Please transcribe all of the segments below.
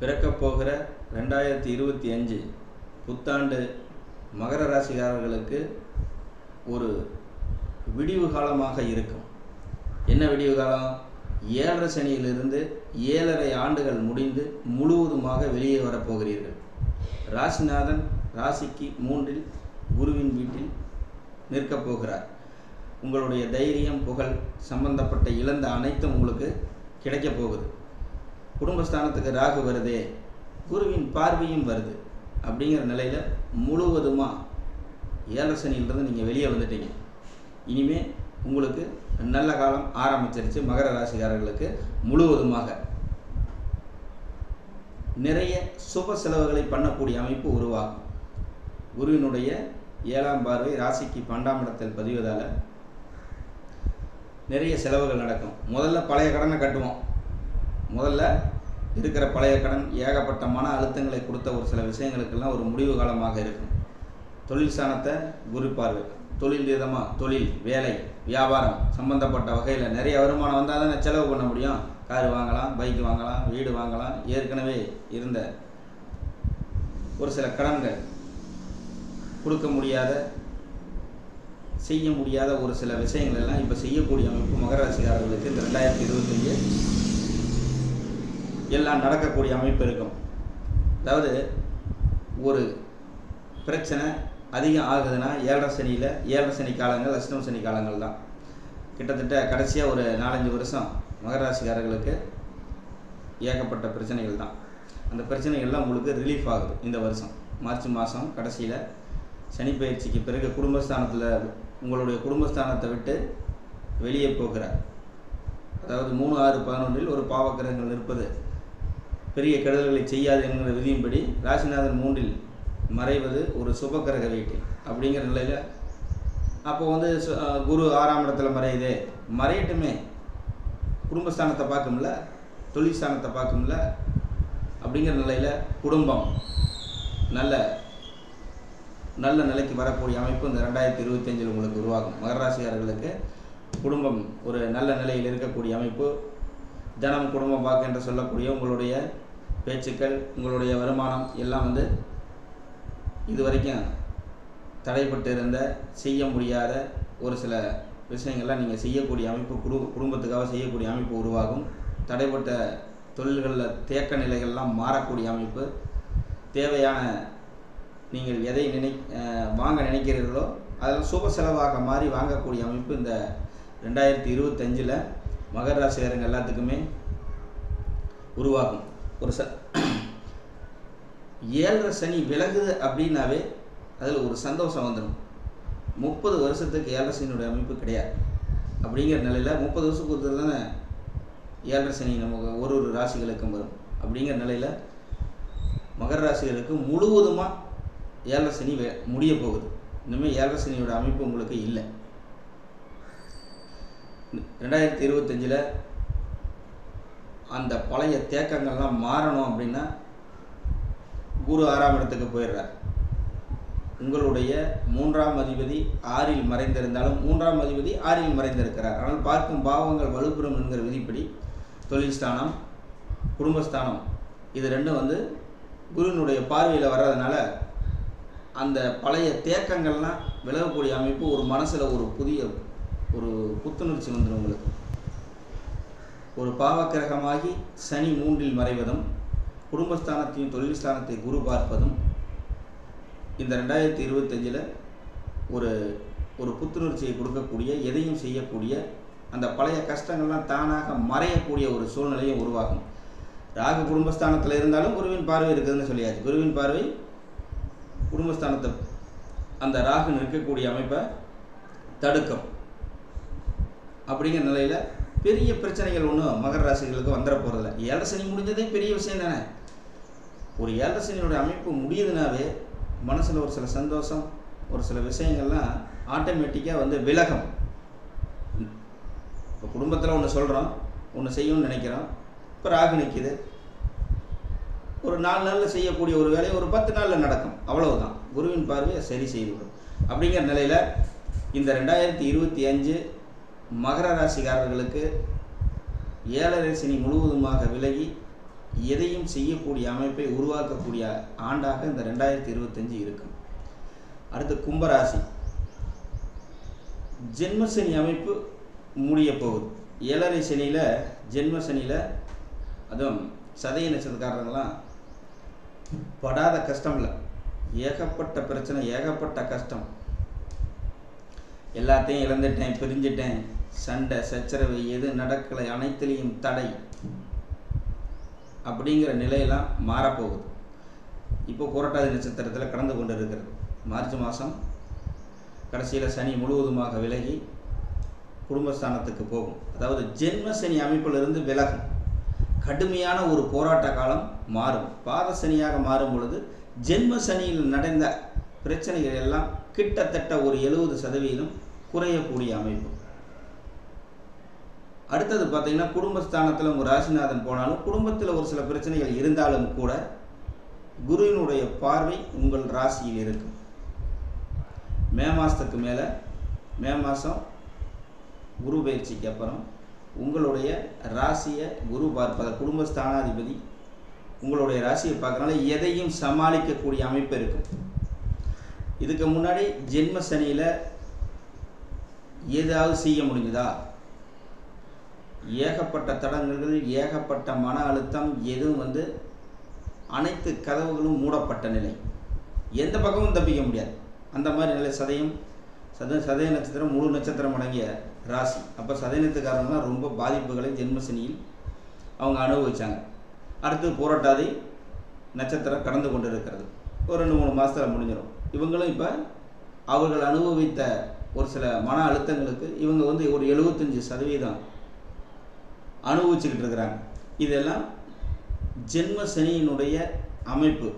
பிறக்கப் போகிற 2025 புத்தாண்டு மகர ராசிக்காரர்களுக்கு ஒரு விடிவு காலமாக இருக்கும். என்ன விடிவு காலம்? 7.5 சனியிலிருந்து 7.5 ஆண்டுகள் முடிந்து முழுவதுமாக வெளியே வரப்போகிறீர்கள். ராசிநாதன் ராசிக்கு 3இல் குருவின் வீட்டில் நிற்கப் போகிறார். உங்களுடைய தைரியம், புகழ் சம்பந்தப்பட்ட இழந்த அனைத்தும் உங்களுக்கு கிடைக்கப் போகுது. குடும்பஸ்தானத்துக்கு ராகு வருதே, குருவின் பார்வையும் வருது. அப்படிங்கிற நிலையில் முழுவதுமாக 7.5 சனியிலிருந்து நீங்கள் வெளியே வந்துட்டீங்க. இனிமே உங்களுக்கு நல்ல காலம் ஆரம்பிச்சிருச்சு. மகர ராசிக்காரர்களுக்கு முழுவதுமாக நிறைய சுப செலவுகளை பண்ணக்கூடிய அமைப்பு உருவாகும். குருவினுடைய 7ஆம் பார்வை ராசிக்கு 12ஆம் இடத்தில் பதிவதால் நிறைய செலவுகள் நடக்கும். முதல்ல பழைய கடனை கட்டுவோம். முதல்ல இருக்கிற பழைய கடன் ஏகப்பட்ட மன அழுத்தங்களை கொடுத்த ஒரு சில விஷயங்களுக்கெல்லாம் ஒரு முடிவு காலமாக இருக்கும். தொழில் ஸ்தானத்தை குரு பார்வை, தொழில் விதமாக தொழில், வேலை, வியாபாரம் சம்பந்தப்பட்ட வகையில் நிறைய வருமானம் வந்தால் தானே செலவு பண்ண முடியும். கார் வாங்கலாம், பைக் வாங்கலாம், வீடு வாங்கலாம். ஏற்கனவே இருந்த ஒரு சில கடன்கள், கொடுக்க முடியாத, செய்ய முடியாத ஒரு சில விஷயங்கள் எல்லாம் இப்போ செய்யக்கூடிய அமைப்பு மகர ராசிக்காரர்களுக்கு இந்த 2025 எல்லாம் நடக்கக்கூடிய அமைப்பு இருக்கும். அதாவது ஒரு பிரச்சனை அதிகம் ஆகுதுன்னா 7.5 சனியில் 7.5 சனி காலங்கள், அஷ்டம சனி காலங்கள் தான். கிட்டத்தட்ட கடைசியாக ஒரு 4-5 வருஷம் மகர ராசிக்காரர்களுக்கு ஏகப்பட்ட பிரச்சனைகள் தான். அந்த பிரச்சனைகள்லாம் உங்களுக்கு ரிலீஃப் ஆகுது. இந்த வருஷம் மார்ச் மாதம் கடைசியில் சனி பயிற்சிக்கு பிறகு குடும்பஸ்தானத்தில் உங்களுடைய குடும்பஸ்தானத்தை விட்டு வெளியே போகிறார். அதாவது 3, 6, 11 ஒரு பாவக்கிரகங்கள் இருப்பது பெரிய கெடுதல்களை செய்யாது என்கிற விதியின்படி ராசிநாதன் 3இல் மறைவது ஒரு சுபக்கிரக வீட்டில். அப்படிங்கிற நிலையில் அப்போ குரு 6ஆம் இடத்துல மறையுதே, மறையட்டுமே, குடும்பஸ்தானத்தை பார்க்கும்ல, தொழில் ஸ்தானத்தை பார்க்கும்ல. அப்படிங்கிற நிலையில் குடும்பம் நல்ல நிலைக்கு வரக்கூடிய அமைப்பு இந்த 2025 உங்களுக்கு உருவாகும். மகர ராசிக்காரர்களுக்கு குடும்பம் ஒரு நல்ல நிலையில் இருக்கக்கூடிய அமைப்பு. தினம் குடும்பம் பார்க்க என்று சொல்லக்கூடிய உங்களுடைய பேச்சுக்கள், உங்களுடைய வருமானம் எல்லாம் இது வரைக்கும் தடைப்பட்டு இருந்த, செய்ய முடியாத ஒரு சில விஷயங்கள்லாம் நீங்கள் செய்யக்கூடிய அமைப்பு, குடும்பத்துக்காக செய்யக்கூடிய அமைப்பு உருவாகும். தடைப்பட்ட தொழில்களில் தேக்க நிலைகள்லாம் மாறக்கூடிய அமைப்பு. தேவையான நீங்கள் எதை வாங்க நினைக்கிறீர்களோ அதெல்லாம் சுப செலவாக மாறி வாங்கக்கூடிய அமைப்பு இந்த 2025 மகர ராசிக்காரங்க எல்லாத்துக்குமே உருவாகும். ஒரு 7.5 சனி விலகுது அப்படின்னாவே அதில் ஒரு சந்தோஷம் வந்துடும். 30 வருஷத்துக்கு 7.5 சனியுடைய அமைப்பு கிடையாது. அப்படிங்கிற நிலையில் 30 வருஷத்துக்கு ஒருத்தர் தானே 7.5 சனி நமக்கு ஒரு ராசிகளுக்கும் வரும். அப்படிங்கிற நிலையில் மகர ராசிகளுக்கு முழுவதுமாக 7.5 சனி முடிய போகுது. இனிமேல் 7.5 சனியோட அமைப்பு உங்களுக்கு இல்லை. 2025 அந்த பழைய தேக்கங்கள்லாம் மாறணும் அப்படின்னா குரு 6ஆம் இடத்துக்கு போயிடுறார். உங்களுடைய 3ஆம் அதிபதி 6இல் மறைந்திருந்தாலும் 3ஆம் அதிபதி 6இல் மறைந்திருக்கிறார். ஆனால் பார்க்கும் பாவங்கள் வலுப்புறம் என்கிற விதிப்படி தொழில் ஸ்தானம், குடும்பஸ்தானம் இது ரெண்டும் குருவினுடைய பார்வையில் வர்றதுனால அந்த பழைய தேக்கங்கள்லாம் விலகக்கூடிய அமைப்பு. ஒரு மனசில் ஒரு புதிய ஒரு புத்துணர்ச்சி வந்துடும் உங்களுக்கு. ஒரு பாவக்கிரகமாகி சனி 3இல் மறைவதும், குடும்பஸ்தானத்தையும் தொழில் ஸ்தானத்தை குரு பார்ப்பதும் இந்த 2025 ஒரு புத்துணர்ச்சியை கொடுக்கக்கூடிய, எதையும் செய்யக்கூடிய, அந்த பழைய கஷ்டங்கள்லாம் தானாக மறையக்கூடிய ஒரு சூழ்நிலையும் உருவாகும். ராகு குடும்பஸ்தானத்தில் இருந்தாலும் குருவின் பார்வை இருக்குதுன்னு சொல்லியாச்சு. குருவின் பார்வை குடும்பஸ்தானத்தை அந்த ராகு நிற்கக்கூடிய அமைப்பை தடுக்கும். அப்படிங்கிற நிலையில் பெரிய பிரச்சனைகள் ஒன்றும் மகர ராசிகளுக்கு வந்துட போகிறதில்ல. 7.5 சனி முடிஞ்சதே பெரிய விஷயம் தானே. ஒரு 7.5 சனியோட அமைப்பு முடியுதுனாவே மனசில் ஒரு சில சந்தோஷம், ஒரு சில விஷயங்கள்லாம் ஆட்டோமேட்டிக்காக விலகும். இப்போ குடும்பத்தில் ஒன்று சொல்கிறோம், ஒன்று செய்யணும்னு நினைக்கிறோம். இப்போ ராகு நிற்கிது, ஒரு 4 நாளில் செய்யக்கூடிய ஒரு வேலையை ஒரு 10 நாளில் நடக்கும். அவ்வளவுதான். குருவின் பார்வையை சரி செய்துவிடும். அப்படிங்கிற நிலையில் இந்த 2025 மகர ராசிக்காரர்களுக்கு 7.5 சனி முழுவதுமாக விலகி எதையும் செய்யக்கூடிய அமைப்பை உருவாக்கக்கூடிய ஆண்டாக இந்த 2025 இருக்கும். அடுத்து கும்பராசி. ஜென்மசனி அமைப்பு முடிய போகுது. 7.5 சனியில் ஜென்மசனியில் அதுவும் சதய நட்சத்திரக்காரங்களாம் படாத கஷ்டம் இல்லை, ஏகப்பட்ட பிரச்சனை, ஏகப்பட்ட கஷ்டம். எல்லாத்தையும் இழந்துட்டேன், பிரிஞ்சிட்டேன், சண்டை சச்சரவு எது நடக்கலை, அனைத்திலையும் தடை அப்படிங்கிற நிலையெல்லாம் மாறப்போகுது. இப்போ புரட்டாதி நட்சத்திரத்தில் கடந்து கொண்டு இருக்கிறது. மார்ச் மாதம் கடைசியில் சனி முழுவதுமாக விலகி குடும்பஸ்தானத்துக்கு போகும். அதாவது ஜென்ம சனி அமைப்பிலிருந்து விலகும். கடுமையான ஒரு போராட்ட காலம் மாறும். பாத சனியாக மாறும் பொழுது ஜென்ம சனியில் நடந்த பிரச்சனைகள் எல்லாம் கிட்டத்தட்ட ஒரு 70% குறையக்கூடிய அமைப்பு. அடுத்தது பார்த்தீங்கன்னா, குடும்பஸ்தானத்தில் உங்கள் ராசிநாதன் போனாலும் குடும்பத்தில் ஒரு சில பிரச்சனைகள் இருந்தாலும் கூட குருவினுடைய பார்வை உங்கள் ராசியில் இருக்கும். மே மாதத்துக்கு மேலே, மே மாதம் குரு பயிற்சிக்கு அப்புறம் உங்களுடைய ராசியை குரு பார்ப்பத, குடும்பஸ்தானாதிபதி உங்களுடைய ராசியை பார்க்கறனால எதையும் சமாளிக்கக்கூடிய அமைப்பு இருக்கும். இதுக்கு முன்னாடி ஜென்ம சனியில் ஏதாவது செய்ய முடிஞ்சதா? ஏகப்பட்ட தடங்கல்கள், ஏகப்பட்ட மன அழுத்தம், எதுவும் அனைத்து கதவுகளும் மூடப்பட்ட நிலை, எந்த பக்கமும் தப்பிக்க முடியாது. அந்த மாதிரி நிலை. சதய நட்சத்திரம் முழு நட்சத்திரம் அடங்கிய ராசி. அப்போ சதய நட்சத்திரக்காரங்களாம் ரொம்ப பாதிப்புகளை ஜென்மசனியில் அவங்க அனுபவித்தாங்க. அடுத்து புரட்டாதி நட்சத்திரம் கடந்து கொண்டு இருக்கிறது. ஒரு 2-3 மாதத்தில் முடிஞ்சிடும். இவங்களும் இப்போ அவர்கள் அனுபவித்த ஒரு சில மன அழுத்தங்களுக்கு இவங்க ஒரு 75% அனுபவிச்சுக்கிட்டு இருக்கிறாங்க. இதெல்லாம் ஜென்ம சனியினுடைய அமைப்பு.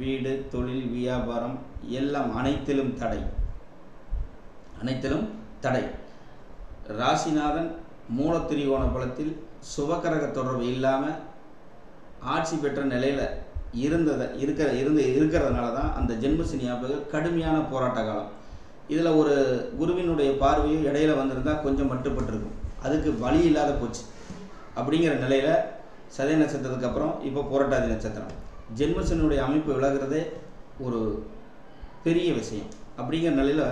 வீடு, தொழில், வியாபாரம் எல்லாம் அனைத்திலும் தடை, அனைத்திலும் தடை. ராசிநாதன் மூலத்திரிகோண பலத்தில் சுபகரக தொடர்பு இல்லாமல் ஆட்சி பெற்ற நிலையில் இருக்கிறதுனால தான் அந்த ஜென்மசனி அமைப்புகள் கடுமையான போராட்ட காலம். இதில் ஒரு குருவினுடைய பார்வையும் இடையில வந்திருந்தால் கொஞ்சம் மட்டுப்பட்டிருக்கும். அதுக்கு வழி இல்லாத போச்சு. அப்படிங்கிற நிலையில் சதய நட்சத்திரத்துக்கு அப்புறம் இப்போ புரட்டாதி நட்சத்திரம். ஜென்மசனியுடைய அமைப்பு விலகிறதே ஒரு பெரிய விஷயம். அப்படிங்கிற நிலையில்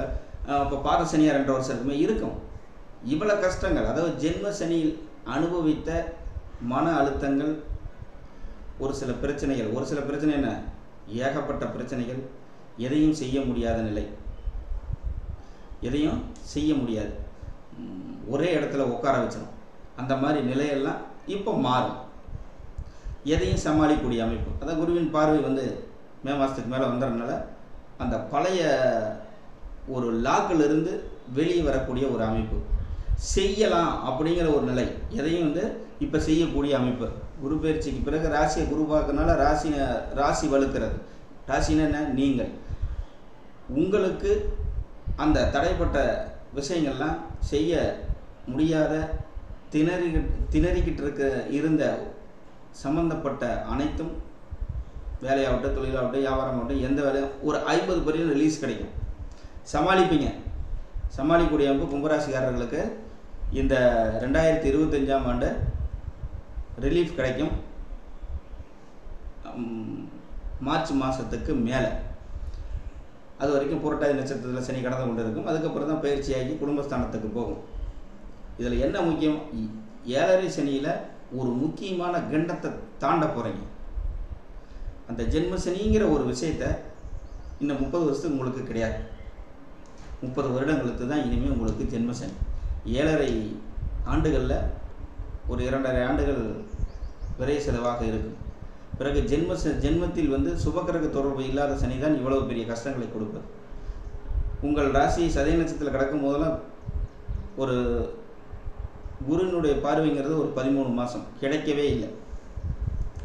இப்போ பாத சனியாக 2 வருஷத்துக்குமே இருக்கும். இவ்வளோ கஷ்டங்கள், அதாவது ஜென்ம சனியில் அனுபவித்த மன அழுத்தங்கள், ஒரு சில பிரச்சனை என்ன, ஏகப்பட்ட பிரச்சனைகள், எதையும் செய்ய முடியாத நிலை, எதையும் செய்ய முடியாது, ஒரே இடத்துல உட்கார வச்சிடும். அந்த மாதிரி நிலையெல்லாம் இப்போ மாறும். எதையும் சமாளிக்கக்கூடிய அமைப்பு. அதான் குருவின் பார்வை மே மாதத்துக்கு மேலே வந்ததுனால அந்த பழைய ஒரு லாக்கிலிருந்து வெளியே வரக்கூடிய ஒரு அமைப்பு, செய்யலாம் அப்படிங்கிற ஒரு நிலை, எதையும் இப்போ செய்யக்கூடிய அமைப்பு. குரு பயிற்சிக்கு பிறகு ராசியை குரு பார்க்கறனால ராசி வலுக்கிறது. ராசினா என்ன? நீங்கள். உங்களுக்கு அந்த தடைப்பட்ட விஷயங்கள்லாம் செய்ய முடியாத, திணறிக்கிட்டு இருந்த சம்பந்தப்பட்ட அனைத்தும், வேலையாகட்டும், தொழிலாகட்டும், வியாபாரமாகட்டும், எந்த வேலையும் ஒரு 50% ரிலீஸ் கிடைக்கும். சமாளிப்பீங்க. சமாளிக்கக்கூடிய அமைப்பு கும்பராசிக்காரர்களுக்கு இந்த 2025ஆம் ஆண்டு ரிலீஃப் கிடைக்கும். மார்ச் மாதத்துக்கு மேலே, அது வரைக்கும் புரட்டாதி நட்சத்திரத்தில் சனி கடந்து கொண்டு இருக்கும். அதுக்கப்புறம் தான் பயிற்சியாகி குடும்பஸ்தானத்துக்கு போகும். இதில் என்ன முக்கியம், 7.5 சனியில் ஒரு முக்கியமான கண்டத்தை தாண்ட போகிறீங்க. அந்த ஜென்மசனிங்கிற ஒரு விஷயத்தை இன்னும் 30 வருஷத்துக்கு உங்களுக்கு கிடையாது. 30 வருடங்களுக்கு தான் இனிமேல் உங்களுக்கு ஜென்மசனி. 7.5 ஆண்டுகளில் ஒரு 2.5 ஆண்டுகள் விரை செலவாக இருக்கும். பிறகு ஜென்மத்தில் சுபகிரக தொடர்பு இல்லாத சனி தான் இவ்வளவு பெரிய கஷ்டங்களை கொடுப்பது. உங்கள் ராசி சதய நட்சத்திரத்தில் கிடக்கும் போதெல்லாம் ஒரு குருவினுடைய பார்வைங்கிறது ஒரு 13 மாதம் கிடைக்கவே இல்லை.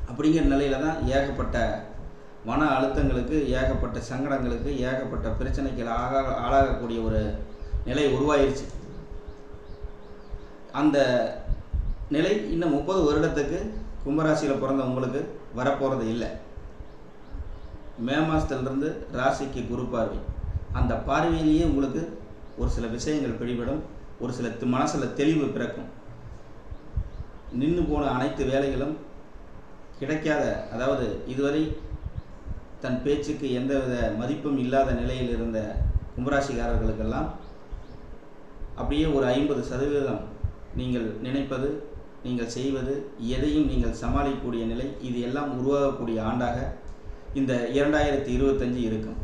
அப்படிங்கிற நிலையில தான் ஏகப்பட்ட மன அழுத்தங்களுக்கு, ஏகப்பட்ட சங்கடங்களுக்கு, ஏகப்பட்ட பிரச்சனைகள் ஆளாகக்கூடிய ஒரு நிலை உருவாயிருச்சு. அந்த நிலை இன்னும் 30 வருடத்துக்கு கும்பராசியில் பிறந்த உங்களுக்கு வரப்போகிறது இல்லை. மே மாதத்துலேருந்து ராசிக்கு குரு பார்வை. அந்த பார்வையிலேயே உங்களுக்கு ஒரு சில விஷயங்கள் பிடிபடும். ஒரு சில மனசில் தெளிவு பிறக்கும். நின்று போன அனைத்து வேலைகளும் கிடைக்காத, அதாவது இதுவரை தன் பேச்சுக்கு எந்தவித மதிப்பும் இல்லாத நிலையில் இருந்த கும்பராசிக்காரர்களுக்கெல்லாம் அப்படியே ஒரு 50% நீங்கள் நினைப்பது, நீங்கள் செய்வது, எதையும் நீங்கள் சமாளிக்கக்கூடிய நிலை, இது எல்லாம் உருவாகக்கூடிய ஆண்டாக இந்த 2025 இருக்கும்.